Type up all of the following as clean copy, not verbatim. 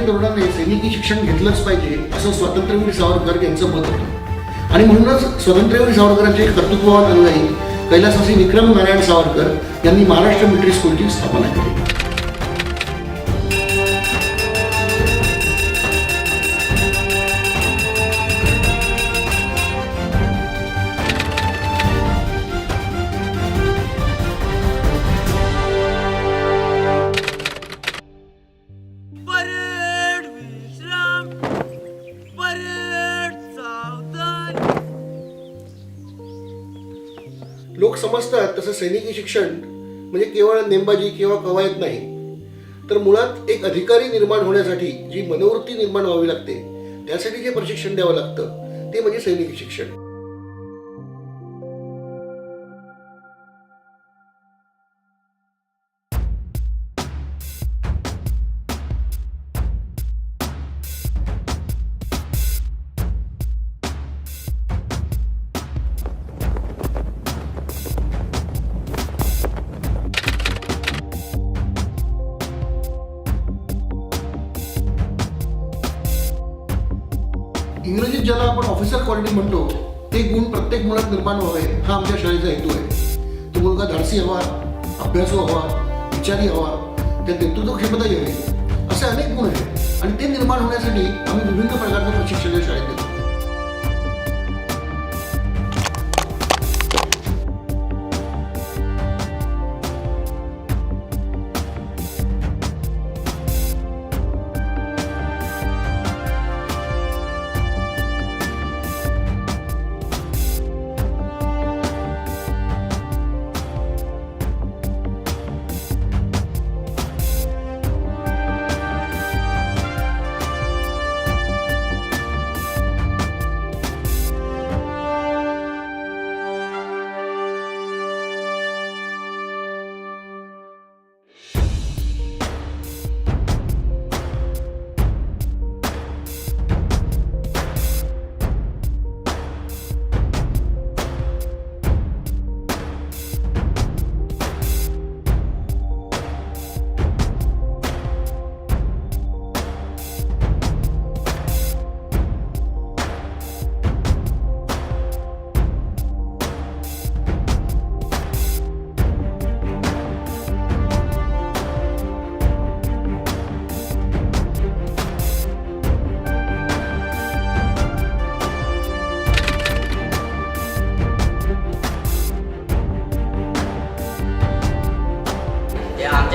आणि तरुणांनी सैनिकी शिक्षण घेतलंच पाहिजे असं स्वातंत्र्यवीर सावरकर यांचं मत होतं आणि म्हणूनच स्वातंत्र्यवीर सावरकरांचे कर्तृत्ववान अनुयायी कैलासवासी विक्रम नारायण सावरकर यांनी महाराष्ट्र मिलिटरी स्कूलची स्थापना केली. लोक समजतात तसं सैनिकी शिक्षण म्हणजे केवळ नेमबाजी किंवा कवायत नाही, तर मुळात एक अधिकारी निर्माण होण्यासाठी जी मनोवृत्ती निर्माण व्हावी लागते त्यासाठी जे प्रशिक्षण द्यावं लागतं ते म्हणजे सैनिकी शिक्षण. इंग्रजीत ज्याला आपण ऑफिसर क्वालिटी म्हणतो ते गुण प्रत्येक मुलात निर्माण व्हावे हा आमच्या शाळेचा हेतू आहे. तो मुलगा धाडसी हवा, अभ्यासू हवा, विचारी हवा, त्या नेतृत्व क्षमता यावी असे अनेक गुण आहेत आणि ते निर्माण होण्यासाठी आम्ही विविध प्रकारचे प्रशिक्षण या शाळेत देतो.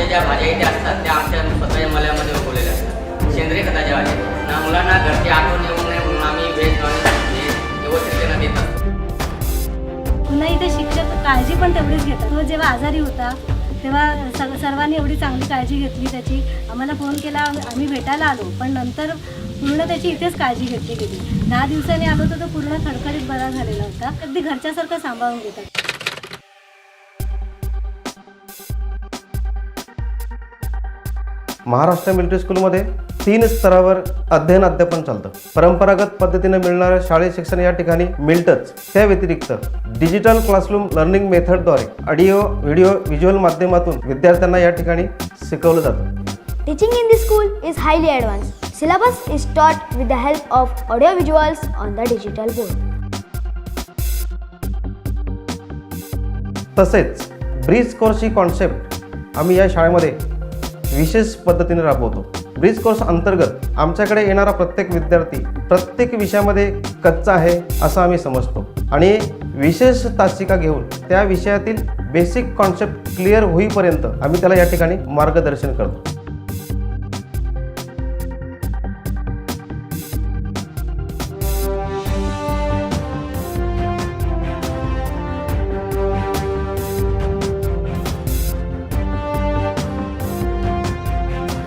ज्या भाज्या इथे असतात त्या आमच्या स्वतःच्या मल्यामध्ये उगवलेल्या असतात, सेंद्रिय खताच्या भाज्या. ना मुलांना घरची आठवण येऊ नये म्हणून आम्ही व्हेज नॉन व्यवस्थित त्यांना देत असतो. पुन्हा इथे शिक्षक काळजी पण तेवढीच घेतात. तो जेव्हा आजारी होता तेव्हा सर्वांनी एवढी चांगली काळजी घेतली त्याची. आम्हाला फोन केला, आम्ही भेटायला आलो, पण नंतर पूर्ण त्याची इथेच काळजी घेतली गेली. 10 दिवसांनी आलो तर तो पूर्ण खडखडीत बरा झालेला होता. अगदी घरच्यासारखं सांभाळून घेतात. महाराष्ट्र मिलिटरी स्कूलमध्ये 3 स्तरावर अध्ययन अध्यापन चालतं. परंपरागत पद्धतीने मिळणाऱ्या शाळेत शिक्षण या ठिकाणी मिळतंच. त्या व्यतिरिक्त डिजिटल क्लासरूम लर्निंग मेथडद्वारे ऑडिओ, व्हिडिओ, व्हिज्युअल माध्यमातून विद्यार्थ्यांना या ठिकाणी शिकवलं जातं. Teaching in this school is highly advanced. Syllabus is taught with the help of audio visuals on the digital board. तसेच ब्रिज कोर्सची कॉन्सेप्ट आम्ही या शाळेमध्ये विशेष पद्धतीने राबवतो. ब्रिज कोर्स अंतर्गत आमच्याकडे येणारा प्रत्येक विद्यार्थी प्रत्येक विषयामध्ये कच्चा आहे असं आम्ही समजतो आणि विशेष तासिका घेऊन त्या विषयातील बेसिक कॉन्सेप्ट क्लिअर होईपर्यंत आम्ही त्याला या ठिकाणी मार्गदर्शन करतो.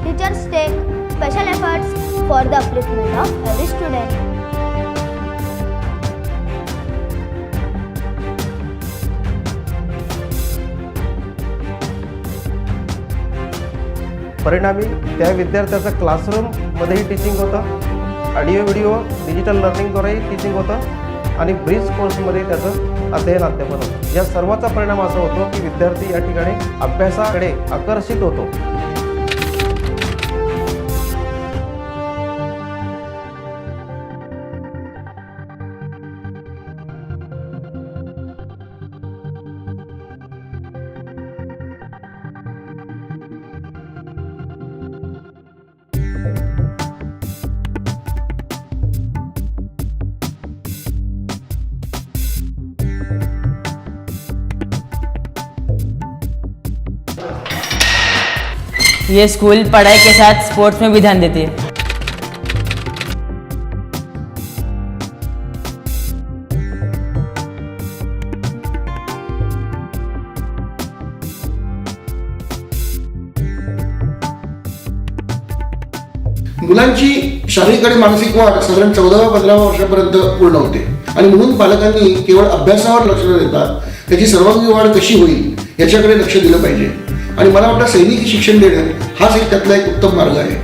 Teachers take special efforts for the upliftment of every student. परिणामी त्या विद्यार्थ्याचं क्लासरूममध्येही टीचिंग होतं, ऑडिओ व्हिडिओ डिजिटल लर्निंगद्वारेही टीचिंग होतं आणि ब्रिज कोर्समध्ये त्याचं अध्ययन अध्यापन होतं. या सर्वाचा परिणाम असा होतो की विद्यार्थी या ठिकाणी अभ्यासाकडे आकर्षित होतो. ये स्कूल पढ़ाई के साथ स्पोर्ट्स में भी ध्यान देती है। मुलांची शारीरिक आणि मानसिक वाढ साधारण 14-15 वर्षापर्यंत पूर्ण होते आणि म्हणून पालकांनी केवळ अभ्यासावर लक्ष न देता त्याची सर्वांगीण वाढ कशी होईल याच्याकडे लक्ष दिलं पाहिजे आणि मला वाटतं सैनिकी शिक्षण देणं हाच एक त्यातला एक उत्तम मार्ग आहे.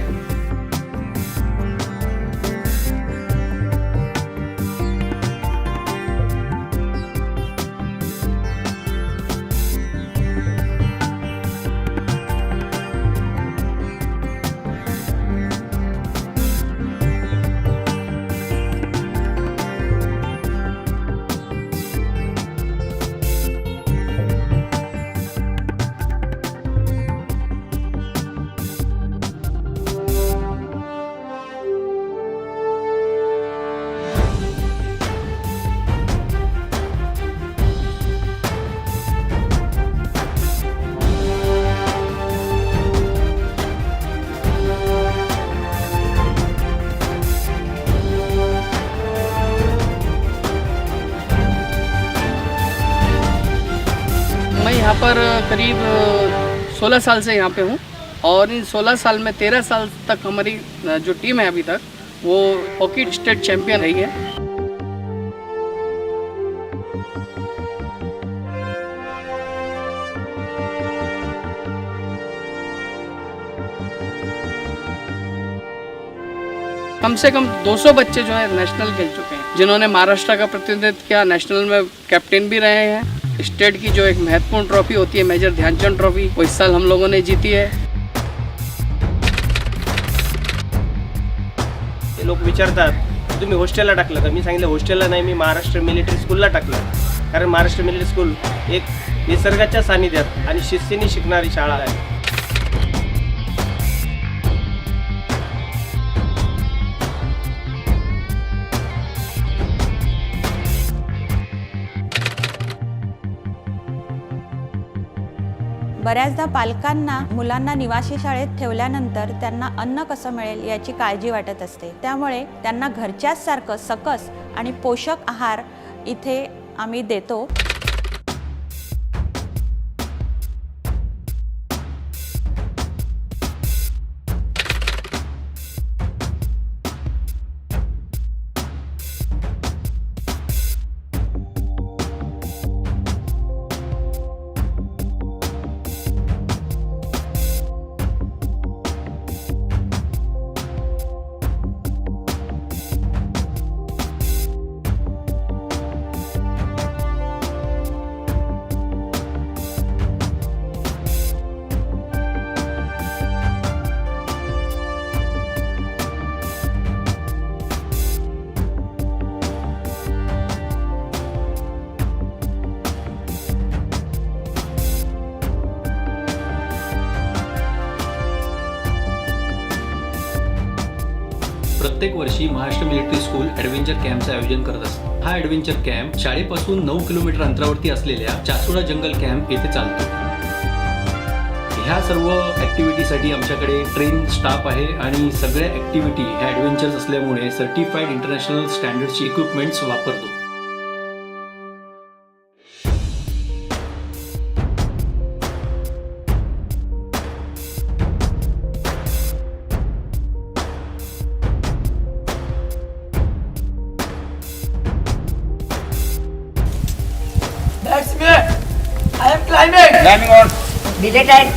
मैं यहाँ पर करीब 16 साल से यहाँ पे हूँ और इन 16 साल में 13 साल तक हमारी जो टीम है अभी तक वो हॉकी स्टेट चैम्पियन रही है। कम से कम 200 बच्चे जो है नेशनल खेल चुके हैं, जिन्होंने महाराष्ट्र का प्रतिनिधित्व किया, नेशनल में कैप्टन भी रहे हैं। स्टेट की जो एक महत्वपूर्ण ट्रॉफी होती है मेजर ध्यानचंद ट्रॉफी, वो इस साल हम लोगों ने जीती है। ते लोक विचारतात तुम्ही हॉस्टेलला टाकलं का? मी सांगितलं हॉस्टेलला नाही, मी महाराष्ट्र मिलिटरी स्कूलला टाकलं, कारण महाराष्ट्र मिलिटरी स्कूल एक निसर्गाच्या सानिध्यात आणि शिस्तीने शिकणारी शाळा आहे. बऱ्याचदा पालकांना मुलांना निवासी शाळेत ठेवल्यानंतर त्यांना अन्न कसं मिळेल याची काळजी वाटत असते. त्यामुळे त्यांना घरच्याच सारखं सकस आणि पोषक आहार इथे आम्ही देतो. प्रत्येक वर्षी महाराष्ट्र मिलिटरी स्कूल ॲडव्हेंचर कॅम्पचं आयोजन करत असते. हा ॲडव्हेंचर कॅम्प शाळेपासून 9 किलोमीटर अंतरावरती असलेल्या चासुडा जंगल कॅम्प येथे चालतो. ह्या सर्व ॲक्टिव्हिटीसाठी आमच्याकडे ट्रेन स्टाफ आहे आणि सगळ्या ॲक्टिव्हिटी ह्या ॲडव्हेंचर्स असल्यामुळे सर्टिफाईड इंटरनॅशनल स्टँडर्डची इक्विपमेंट्स वापरतो. That's me. I am climbing. Climbing on. Deleted.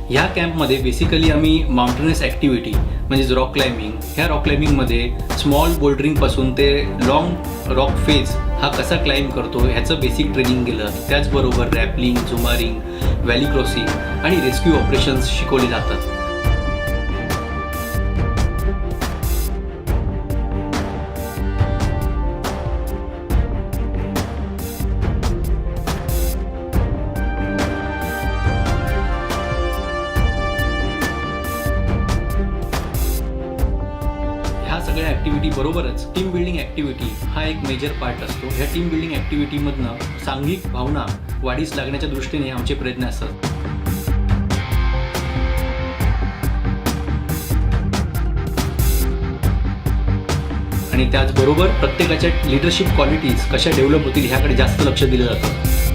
ह्या कॅम्पमध्ये बेसिकली आम्ही माउंटेनस ॲक्टिव्हिटी म्हणजेच रॉक क्लाइम्बिंग, ह्या रॉक क्लाइम्बिंगमध्ये स्मॉल बोल्डरिंगपासून ते लॉंग रॉक फेज हा कसा क्लाइम्ब करतो ह्याचं बेसिक ट्रेनिंग केलं. त्याचबरोबर रॅपलिंग, झुमारिंग, व्हॅली क्रॉसिंग आणि रेस्क्यू ऑपरेशन्स शिकवले जातात. सगळ्या ॲक्टिव्हिटी बरोबरच टीम बिल्डिंग ॲक्टिव्हिटी हा एक मेजर पार्ट असतो. ह्या टीम बिल्डिंग ॲक्टिव्हिटीमधनं सांघिक भावना वाढीस लागण्याच्या दृष्टीने आमचे प्रयत्न असतात. आणि त्याचबरोबर प्रत्येकाच्या लिडरशिप क्वालिटीज कशा डेव्हलप होतील ह्याकडे जास्त लक्ष दिलं जातं.